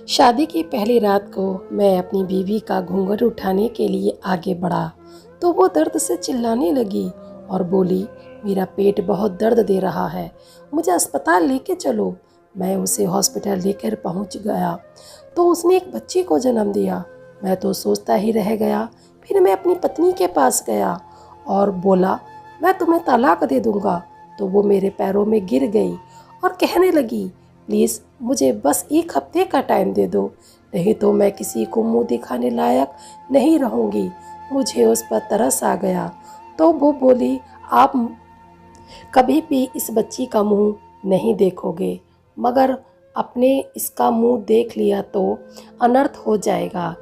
शादी की पहली रात को मैं अपनी बीवी का घूंघट उठाने के लिए आगे बढ़ा तो वो दर्द से चिल्लाने लगी और बोली, मेरा पेट बहुत दर्द दे रहा है, मुझे अस्पताल लेके चलो। मैं उसे हॉस्पिटल लेकर पहुंच गया तो उसने एक बच्ची को जन्म दिया। मैं तो सोचता ही रह गया। फिर मैं अपनी पत्नी के पास गया और बोला, मैं तुम्हें तलाक दे दूंगा। तो वो मेरे पैरों में गिर गई और कहने लगी, प्लीज़ मुझे बस एक हफ्ते का टाइम दे दो, नहीं तो मैं किसी को मुंह दिखाने लायक नहीं रहूँगी। मुझे उस पर तरस आ गया तो वो बोली, आप कभी भी इस बच्ची का मुंह नहीं देखोगे, मगर अपने इसका मुंह देख लिया तो अनर्थ हो जाएगा।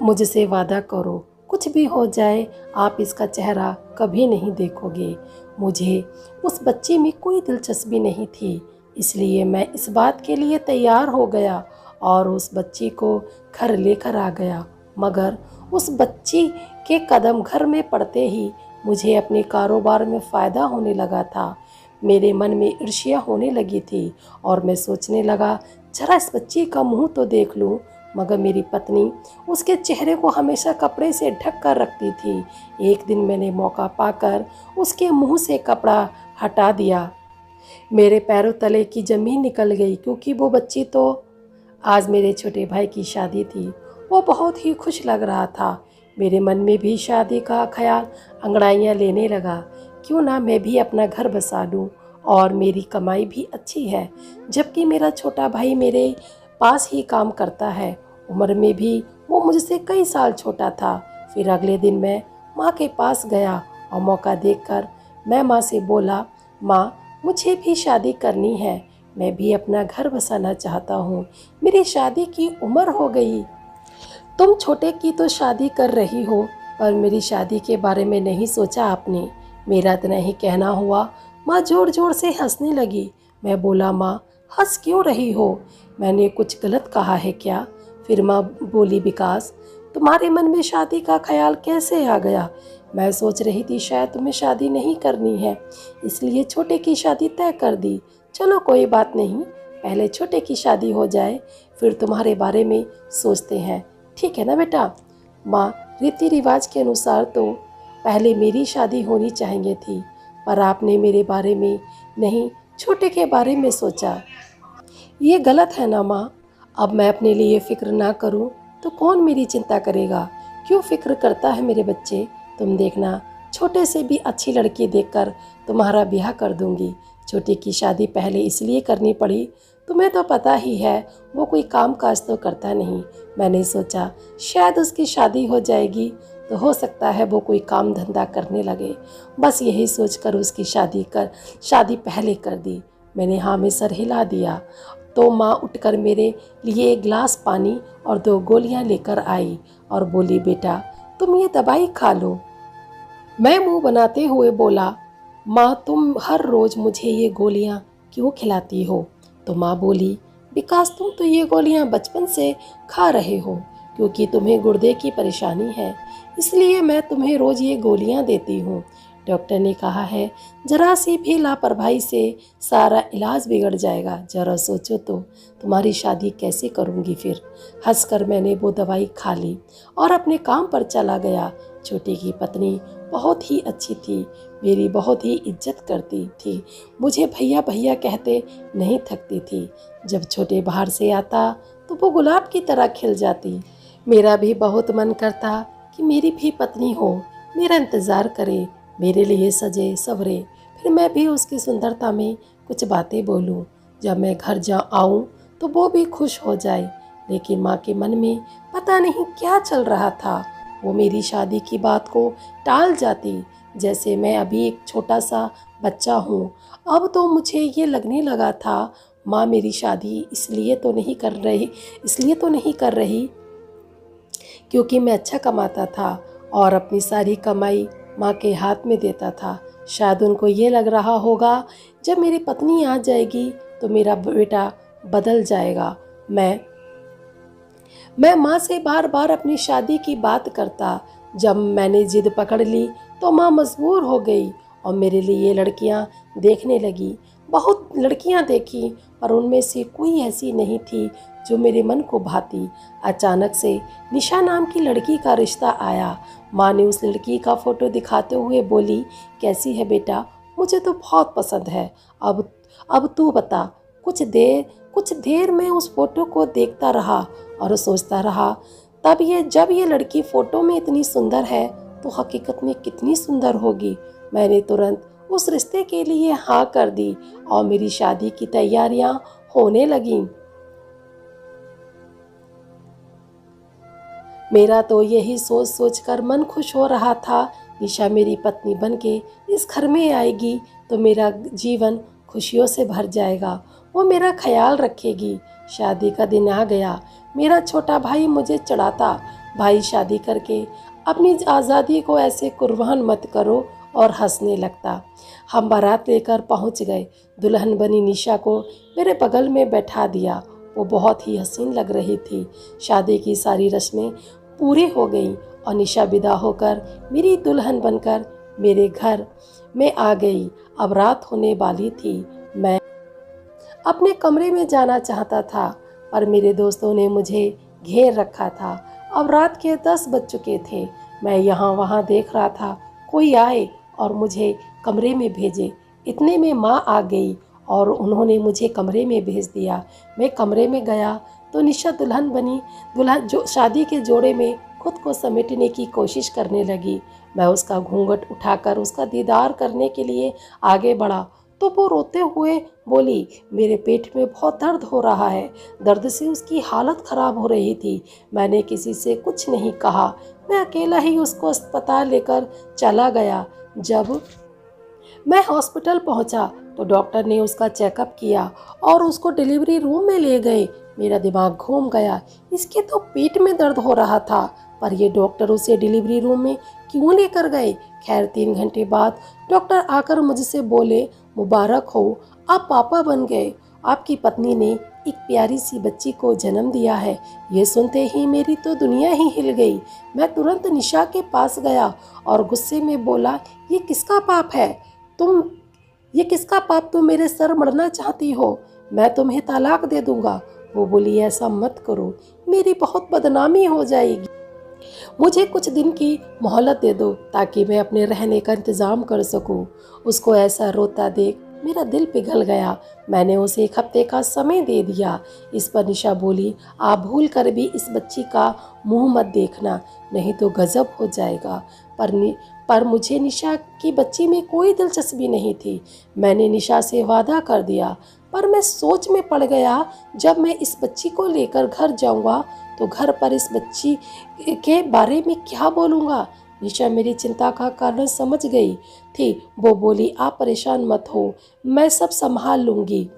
मुझसे वादा करो, कुछ भी हो जाए आप इसका चेहरा कभी नहीं देखोगे। मुझे उस बच्ची में कोई दिलचस्पी नहीं थी, इसलिए मैं इस बात के लिए तैयार हो गया और उस बच्ची को घर लेकर आ गया। मगर उस बच्ची के कदम घर में पड़ते ही मुझे अपने कारोबार में फ़ायदा होने लगा था। मेरे मन में ईर्ष्या होने लगी थी और मैं सोचने लगा, जरा इस बच्ची का मुंह तो देख लूं। मगर मेरी पत्नी उसके चेहरे को हमेशा कपड़े से ढक कर रखती थी। एक दिन मैंने मौका पाकर उसके मुंह से कपड़ा हटा दिया। मेरे पैरों तले की ज़मीन निकल गई, क्योंकि वो बच्ची तो आज मेरे छोटे भाई की शादी थी। वो बहुत ही खुश लग रहा था। मेरे मन में भी शादी का ख्याल अंगड़ाइयाँ लेने लगा। क्यों ना मैं भी अपना घर बसा लूँ, और मेरी कमाई भी अच्छी है, जबकि मेरा छोटा भाई मेरे पास ही काम करता है। उम्र में भी वो मुझसे कई साल छोटा था। फिर अगले दिन मैं माँ के पास गया और मौका देखकर मैं माँ से बोला, माँ मुझे भी शादी करनी है, मैं भी अपना घर बसाना चाहता हूँ, मेरी शादी की उम्र हो गई। तुम छोटे की तो शादी कर रही हो, पर मेरी शादी के बारे में नहीं सोचा आपने। मेरा इतना ही कहना हुआ। माँ जोर जोर से हंसने लगी। मैं बोला, माँ हंस क्यों रही हो, मैंने कुछ गलत कहा है क्या? फिर माँ बोली, विकास तुम्हारे मन में शादी का ख्याल कैसे आ गया? मैं सोच रही थी शायद तुम्हें शादी नहीं करनी है, इसलिए छोटे की शादी तय कर दी। चलो कोई बात नहीं, पहले छोटे की शादी हो जाए, फिर तुम्हारे बारे में सोचते हैं, ठीक है ना बेटा? माँ रीति रिवाज के अनुसार तो पहले मेरी शादी होनी चाहिए थी, पर आपने मेरे बारे में नहीं, छोटे के बारे में सोचा। ये गलत है ना माँ? अब मैं अपने लिए फ़िक्र ना करूँ तो कौन मेरी चिंता करेगा? क्यों फ़िक्र करता है मेरे बच्चे? तुम देखना, छोटे से भी अच्छी लड़की देखकर तुम्हारा ब्याह कर दूंगी। छोटे की शादी पहले इसलिए करनी पड़ी, तुम्हें तो पता ही है वो कोई काम काज तो करता नहीं। मैंने सोचा शायद उसकी शादी हो जाएगी तो हो सकता है वो कोई काम धंधा करने लगे। बस यही सोचकर उसकी शादी पहले कर दी। मैंने हाँ में सर हिला दिया तो माँ उठकर मेरे लिए एक गिलास पानी और 2 गोलियां लेकर आई और बोली, बेटा तुम ये दवाई खा लो। मैं मुंह बनाते हुए बोला, माँ तुम हर रोज़ मुझे ये गोलियां क्यों खिलाती हो? तो माँ बोली, विकास तुम तो ये गोलियां बचपन से खा रहे हो, क्योंकि तुम्हें गुर्दे की परेशानी है, इसलिए मैं तुम्हें रोज़ ये गोलियां देती हूँ। डॉक्टर ने कहा है जरा सी भी लापरवाही से सारा इलाज बिगड़ जाएगा। जरा सोचो तो, तुम्हारी शादी कैसे करूँगी फिर? हंसकर मैंने वो दवाई खा ली और अपने काम पर चला गया। छोटी की पत्नी बहुत ही अच्छी थी, मेरी बहुत ही इज्जत करती थी, मुझे भैया भैया कहते नहीं थकती थी। जब छोटे बाहर से आता तो वो गुलाब की तरह खिल जाती। मेरा भी बहुत मन करता कि मेरी भी पत्नी हो, मेरा इंतज़ार करे, मेरे लिए सजे सवरे, फिर मैं भी उसकी सुंदरता में कुछ बातें बोलूं। जब मैं घर आऊं तो वो भी खुश हो जाए। लेकिन माँ के मन में पता नहीं क्या चल रहा था, वो मेरी शादी की बात को टाल जाती, जैसे मैं अभी एक छोटा सा बच्चा हूँ। अब तो मुझे ये लगने लगा था, माँ मेरी शादी इसलिए तो नहीं कर रही क्योंकि मैं अच्छा कमाता था और अपनी सारी कमाई माँ के हाथ में देता था। शायद उनको ये लग रहा होगा जब मेरी पत्नी आ जाएगी तो मेरा बेटा बदल जाएगा। मैं माँ से बार बार अपनी शादी की बात करता। जब मैंने जिद पकड़ ली तो माँ मजबूर हो गई और मेरे लिए लड़कियाँ देखने लगी। बहुत लड़कियां देखी, पर उनमें से कोई ऐसी नहीं थी जो मेरे मन को भाती। अचानक से निशा नाम की लड़की का रिश्ता आया। माँ ने उस लड़की का फ़ोटो दिखाते हुए बोली, कैसी है बेटा? मुझे तो बहुत पसंद है। अब तू बता। कुछ देर में उस फोटो को देखता रहा और सोचता रहा, जब ये लड़की फ़ोटो में इतनी सुंदर है तो हकीकत में कितनी सुंदर होगी। मैंने तुरंत उस रिश्ते के लिए हाँ कर दी और मेरी शादी की तैयारियां होने लगीं। मेरा तो यही सोच सोच कर मन खुश हो रहा था। निशा मेरी पत्नी बनके इस घर में आएगी तो मेरा जीवन खुशियों से भर जाएगा। वो मेरा ख्याल रखेगी। शादी का दिन आ गया। मेरा छोटा भाई मुझे चिढ़ाता, भाई शादी करके अपनी आज़ादी को ऐसे कुर्बान मत करो, और हंसने लगता। हम बारात लेकर पहुंच गए। दुल्हन बनी निशा को मेरे बगल में बैठा दिया। वो बहुत ही हसीन लग रही थी। शादी की सारी रस्में पूरी हो गईं और निशा विदा होकर मेरी दुल्हन बनकर मेरे घर में आ गई। अब रात होने वाली थी। मैं अपने कमरे में जाना चाहता था, पर मेरे दोस्तों ने मुझे घेर रखा था। अब रात के 10 बज चुके थे। मैं यहाँ वहाँ देख रहा था, कोई आए और मुझे कमरे में भेजे। इतने में माँ आ गई और उन्होंने मुझे कमरे में भेज दिया। मैं कमरे में गया तो निशा दुल्हन बनी दुल्हन जो शादी के जोड़े में खुद को समेटने की कोशिश करने लगी। मैं उसका घूंघट उठाकर उसका दीदार करने के लिए आगे बढ़ा तो वो रोते हुए बोली, मेरे पेट में बहुत दर्द हो रहा है। दर्द से उसकी हालत खराब हो रही थी। मैंने किसी से कुछ नहीं कहा। मैं अकेला ही उसको अस्पताल लेकर चला गया। जब मैं हॉस्पिटल पहुंचा तो डॉक्टर ने उसका चेकअप किया और उसको डिलीवरी रूम में ले गए। मेरा दिमाग घूम गया। इसके तो पेट में दर्द हो रहा था, पर ये डॉक्टर उसे डिलीवरी रूम में क्यों लेकर गए? खैर 3 घंटे बाद डॉक्टर आकर मुझसे बोले, मुबारक हो, आप पापा बन गए। आपकी पत्नी ने एक प्यारी सी बच्ची को जन्म दिया है। ये सुनते ही मेरी तो दुनिया ही हिल गई। मैं तुरंत निशा के पास गया और गुस्से में बोला, ये किसका पाप है? तुम मेरे सर मरना चाहती हो? मैं तुम्हें तलाक दे दूंगा। वो बोली, ऐसा मत करो, मेरी बहुत बदनामी हो जाएगी। मुझे कुछ दिन की मोहलत दे दो ताकि मैं अपने रहने का इंतज़ाम कर सकूं। उसको ऐसा रोता देख मेरा दिल पिघल गया। मैंने उसे 1 हफ्ते का समय दे दिया। इस पर निशा बोली, आप भूल कर भी इस बच्ची का मुंह मत देखना, नहीं तो गजब हो जाएगा। पर मुझे निशा की बच्ची में कोई दिलचस्पी नहीं थी। मैंने निशा से वादा कर दिया, पर मैं सोच में पड़ गया, जब मैं इस बच्ची को लेकर घर जाऊंगा तो घर पर इस बच्ची के बारे में क्या बोलूँगा। निशा मेरी चिंता का कारण समझ गई थी। वो बोली, आप परेशान मत हो, मैं सब संभाल लूँगी।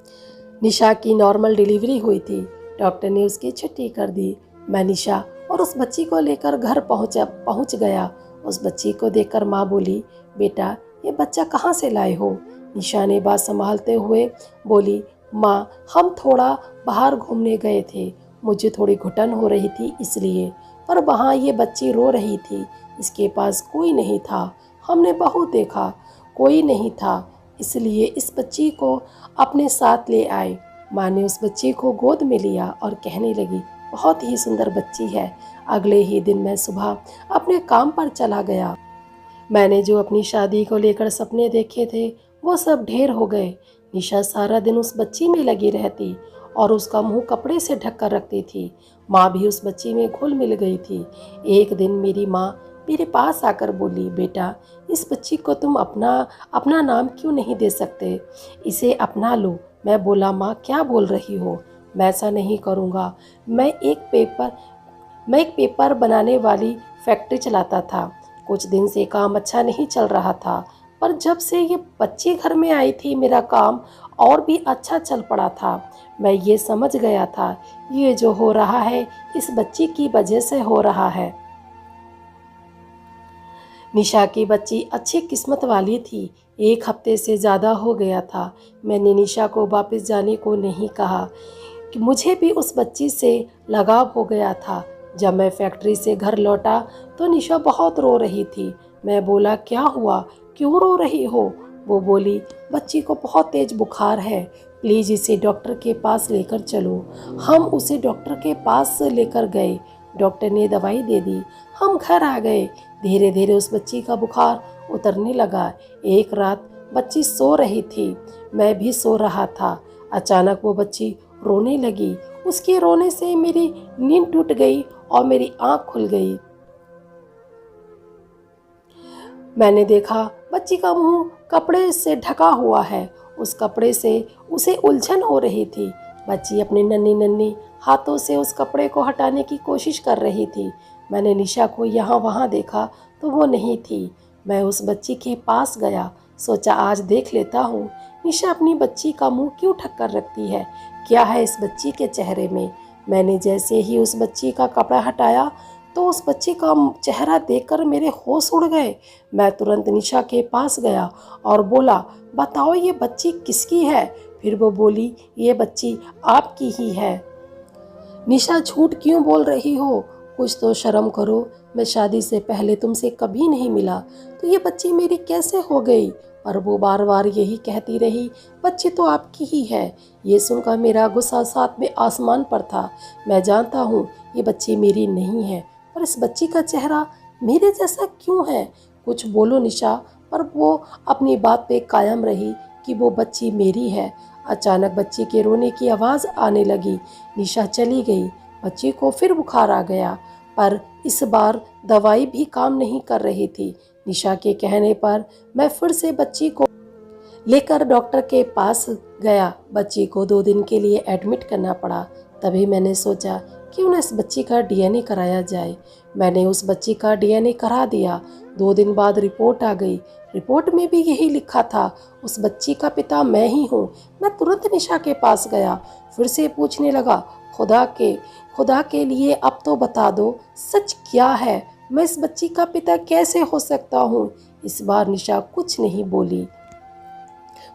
निशा की नॉर्मल डिलीवरी हुई थी। डॉक्टर ने उसकी छुट्टी कर दी। मैं निशा और उस बच्ची को लेकर घर पहुंच गया। उस बच्ची को देखकर माँ बोली, बेटा ये बच्चा कहाँ से लाए हो? निशा ने बात संभालते हुए बोली, माँ हम थोड़ा बाहर घूमने गए थे, मुझे थोड़ी घुटन हो रही थी इसलिए। पर वहाँ ये बच्ची रो रही थी, इसके पास कोई नहीं था। हमने बहुत देखा, कोई नहीं था, इसलिए इस बच्ची को अपने साथ ले आए। माँ ने उस बच्ची को गोद में लिया और कहने लगी, बहुत ही सुंदर बच्ची है। अगले ही दिन मैं सुबह अपने काम पर चला गया। मैंने जो अपनी शादी को लेकर सपने देखे थे वो सब ढेर हो गए। निशा सारा दिन उस बच्ची में लगी रहती और उसका मुंह कपड़े से ढक कर रखती थी। माँ भी उस बच्ची में घुल मिल गई थी। एक दिन मेरी माँ मेरे पास आकर बोली, बेटा इस बच्ची को तुम अपना नाम क्यों नहीं दे सकते? इसे अपना लो। मैं बोला, माँ क्या बोल रही हो? मैं ऐसा नहीं करूँगा। मैं एक पेपर बनाने वाली फैक्ट्री चलाता था। कुछ दिन से काम अच्छा नहीं चल रहा था, पर जब से ये बच्ची घर में आई थी मेरा काम और भी अच्छा चल पड़ा था। मैं ये समझ गया था, ये जो हो रहा है इस बच्ची की वजह से हो रहा है। निशा की बच्ची अच्छी किस्मत वाली थी। 1 हफ्ते से ज़्यादा हो गया था। मैंने निशा को वापस जाने को नहीं कहा कि मुझे भी उस बच्ची से लगाव हो गया था। जब मैं फैक्ट्री से घर लौटा तो निशा बहुत रो रही थी। मैं बोला, क्या हुआ, क्यों रो रही हो? वो बोली, बच्ची को बहुत तेज बुखार है, प्लीज़ इसे डॉक्टर के पास लेकर चलो। हम उसे डॉक्टर के पास लेकर गए। डॉक्टर ने दवाई दे दी। हम घर आ गए। धीरे धीरे उस बच्ची का बुखार उतरने लगा। एक रात बच्ची सो रही थी, मैं भी सो रहा था। अचानक वो बच्ची रोने लगी। उसके रोने से मेरी नींद टूट गई और मेरी आँख खुल गई। मैंने देखा बच्ची का मुंह कपड़े से ढका हुआ है। उस कपड़े से उसे उलझन हो रही थी। बच्ची अपने नन्ही नन्ही हाथों से उस कपड़े को हटाने की कोशिश कर रही थी। मैंने निशा को यहाँ वहाँ देखा तो वो नहीं थी। मैं उस बच्ची के पास गया, सोचा आज देख लेता हूँ निशा अपनी बच्ची का मुंह क्यों ढक कर रखती है, क्या है इस बच्ची के चेहरे में। मैंने जैसे ही उस बच्ची का कपड़ा हटाया तो उस बच्ची का चेहरा देखकर मेरे होश उड़ गए। मैं तुरंत निशा के पास गया और बोला, बताओ ये बच्ची किसकी है। फिर वो बोली, ये बच्ची आपकी ही है। निशा झूठ क्यों बोल रही हो, कुछ तो शर्म करो, मैं शादी से पहले तुमसे कभी नहीं मिला, तो ये बच्ची मेरी कैसे हो गई। पर वो बार बार यही कहती रही, बच्ची तो आपकी ही है। ये सुनकर मेरा गुस्सा साथ में आसमान पर था। मैं जानता हूँ ये बच्ची मेरी नहीं है, पर इस बच्ची का चेहरा मेरे जैसा क्यों है। कुछ बोलो निशा। पर वो अपनी बात पे कायम रही कि वो बच्ची मेरी है। अचानक बच्ची के रोने की आवाज़ आने लगी। निशा चली गई। बच्ची को फिर बुखार आ गया, पर इस बार दवाई भी काम नहीं कर रही थी। निशा के कहने पर मैं फिर से बच्ची को लेकर डॉक्टर के पास गया। बच्ची को 2 दिन के लिए एडमिट करना पड़ा। तभी मैंने सोचा क्यों ना इस बच्ची का डीएनए कराया जाए। मैंने उस बच्ची का डीएनए करा दिया। 2 दिन बाद रिपोर्ट आ गई। रिपोर्ट में भी यही लिखा था, उस बच्ची का पिता मैं ही हूँ। मैं तुरंत निशा के पास गया, फिर से पूछने लगा, खुदा के लिए अब तो बता दो सच क्या है, मैं इस बच्ची का पिता कैसे हो सकता हूँ। इस बार निशा कुछ नहीं बोली,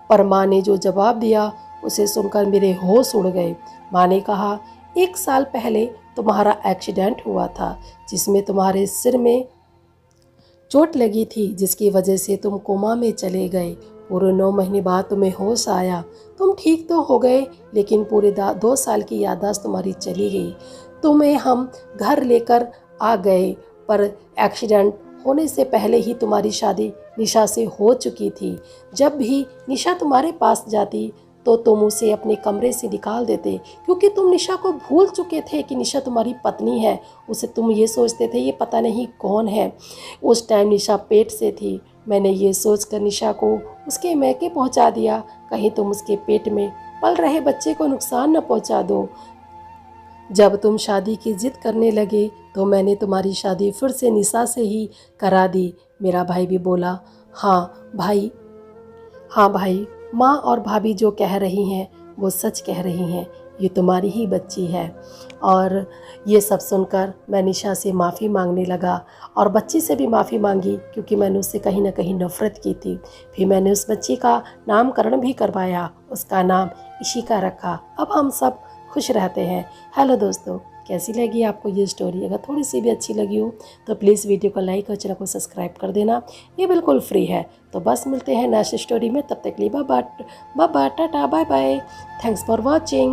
पर माँ ने जो जवाब दिया उसे सुनकर मेरे होश उड़ गए। माँ ने कहा, 1 साल पहले तुम्हारा एक्सीडेंट हुआ था जिसमें तुम्हारे सिर में चोट लगी थी, जिसकी वजह से तुम कोमा में चले गए। पूरे 9 महीने बाद तुम्हें होश आया। तुम ठीक तो हो गए, लेकिन पूरे 2 साल की याददाश्त तुम्हारी चली गई। तुम्हें हम घर लेकर आ गए, पर एक्सीडेंट होने से पहले ही तुम्हारी शादी निशा से हो चुकी थी। जब भी निशा तुम्हारे पास जाती तो तुम उसे अपने कमरे से निकाल देते, क्योंकि तुम निशा को भूल चुके थे कि निशा तुम्हारी पत्नी है। उसे तुम ये सोचते थे ये पता नहीं कौन है। उस टाइम निशा पेट से थी। मैंने ये सोचकर निशा को उसके मैके पहुंचा दिया, कहीं तुम उसके पेट में पल रहे बच्चे को नुकसान न पहुंचा दो। जब तुम शादी की जिद करने लगे तो मैंने तुम्हारी शादी फिर से निशा से ही करा दी। मेरा भाई भी बोला, हाँ भाई, माँ और भाभी जो कह रही हैं वो सच कह रही हैं, ये तुम्हारी ही बच्ची है। और ये सब सुनकर मैं निशा से माफ़ी मांगने लगा और बच्ची से भी माफ़ी मांगी, क्योंकि मैंने उससे कहीं ना कहीं नफ़रत की थी। फिर मैंने उस बच्ची का नामकरण भी करवाया, उसका नाम इशिका रखा। अब हम सब खुश रहते हैं। हेलो दोस्तों, कैसी लगी आपको ये स्टोरी? अगर थोड़ी सी भी अच्छी लगी हो तो प्लीज़ वीडियो को लाइक और चैनल को सब्सक्राइब कर देना, ये बिल्कुल फ्री है। तो बस मिलते हैं नेक्स्ट स्टोरी में, तब तक के लिए बाय बाय, टाटा, bye bye, thanks for watching.